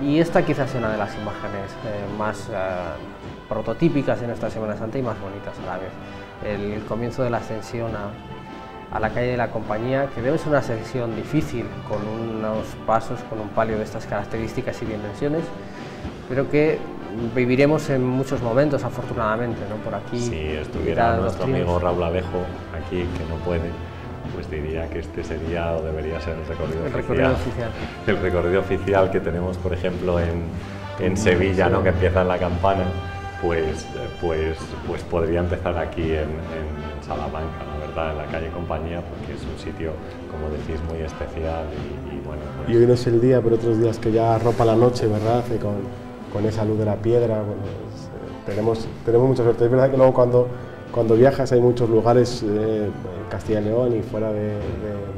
Y esta quizás sea una de las imágenes más prototípicas en esta Semana Santa y más bonitas a la vez. El comienzo de la ascensión a la calle de la Compañía, que debe ser una ascensión difícil, con unos pasos, con un palio de estas características y dimensiones, pero que viviremos en muchos momentos, afortunadamente, ¿no? Por aquí. Si estuviera nuestro amigo Raúl Alejo aquí, que no puede, pues diría que este sería o debería ser el recorrido oficial. El recorrido oficial que tenemos, por ejemplo, en Sevilla, ¿no?, que empieza en la Campana, pues podría empezar aquí en Salamanca, la verdad, en la calle Compañía, porque es un sitio, como decís, muy especial y bueno. Pues... Y hoy no es el día, pero otros días que ya arropa la noche, ¿verdad?, con esa luz de la piedra, bueno, pues, tenemos mucha suerte. Es verdad que luego cuando viajas hay muchos lugares en Castilla y León y fuera de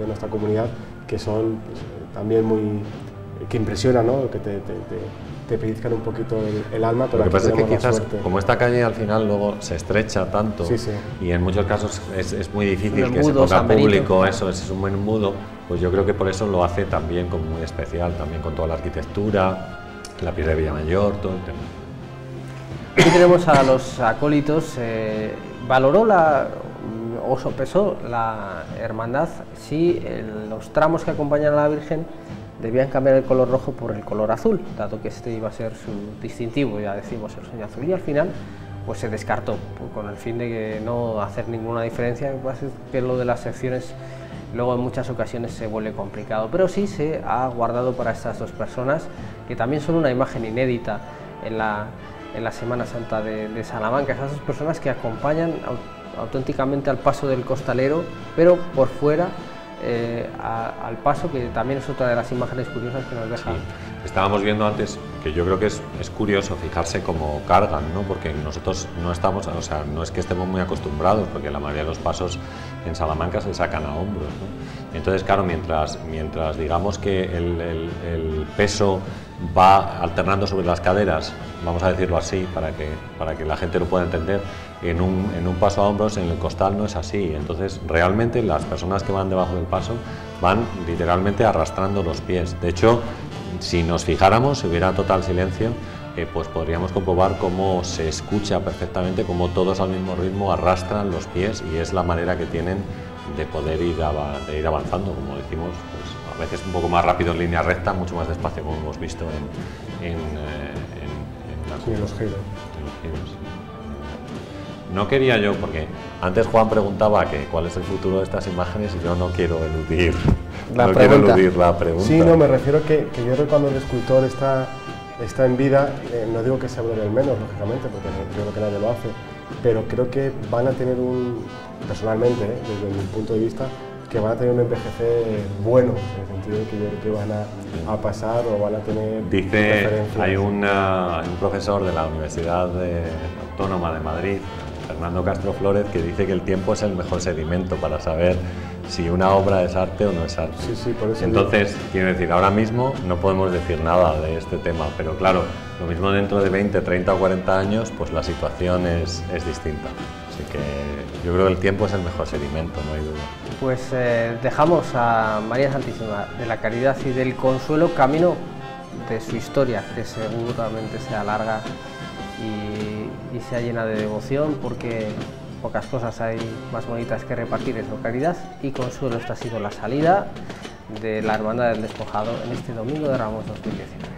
nuestra comunidad que son pues, también que impresionan, ¿no?, que te pellizcan un poquito el alma. Pero lo que pasa es que quizás, como esta calle al final luego se estrecha tanto, y en muchos casos es muy difícil que se ponga público, eso es un buen embudo, pues yo creo que por eso lo hace también como muy especial, también con toda la arquitectura, la piedra de Villamayor, todo el tema. Aquí tenemos a los acólitos. Valoró o sopesó la hermandad si los tramos que acompañan a la Virgen debían cambiar el color rojo por el color azul, dado que este iba a ser su distintivo, ya decimos, el sueño azul, y al final pues se descartó, con el fin de que no hacer ninguna diferencia, que lo de las secciones luego en muchas ocasiones se vuelve complicado, pero sí se ha guardado para estas dos personas, que también son una imagen inédita en la Semana Santa de Salamanca, esas dos personas que acompañan auténticamente al paso del costalero, pero por fuera al paso, que también es otra de las imágenes curiosas que nos deja. Sí. Estábamos viendo antes que yo creo que es curioso fijarse cómo cargan, ¿no?, porque nosotros no estamos, o sea, no es que estemos muy acostumbrados, porque la mayoría de los pasos en Salamanca se sacan a hombros, ¿no? Entonces, claro, mientras digamos que el peso va alternando sobre las caderas, vamos a decirlo así, para que la gente lo pueda entender, en un paso a hombros, en el costal no es así. Entonces, realmente las personas que van debajo del paso van literalmente arrastrando los pies. De hecho, si nos fijáramos, si hubiera total silencio, pues podríamos comprobar cómo se escucha perfectamente, cómo todos al mismo ritmo arrastran los pies, y es la manera que tienen de poder ir avanzando, como decimos, pues a veces un poco más rápido en línea recta, mucho más despacio, como hemos visto en los giros. No quería yo, porque antes Juan preguntaba que cuál es el futuro de estas imágenes, y yo no quiero eludir la pregunta. Sí, no, me refiero que yo creo que cuando el escultor está en vida, no digo que se hable del menos, lógicamente, porque yo creo que nadie lo hace, pero creo que van a tener personalmente, desde mi punto de vista, que van a tener un envejecer bueno, en el sentido de que yo creo que van a pasar o van a tener referencias. Hay un profesor de la Universidad Autónoma de Madrid, Fernando Castro Flórez, que dice que el tiempo es el mejor sedimento para saber si una obra es arte o no es arte. Sí, por eso. Entonces, quiero decir, ahora mismo no podemos decir nada de este tema, pero claro, lo mismo dentro de 20, 30 o 40 años, pues la situación es distinta. Así que yo creo que el tiempo es el mejor sedimento, no hay duda. Pues dejamos a María Santísima de la Caridad y del Consuelo camino de su historia, que seguramente sea larga y sea llena de devoción, porque pocas cosas hay más bonitas que repartir, eso, caridad y consuelo. Esta ha sido la salida de la Hermandad del Despojado en este Domingo de Ramos 2019.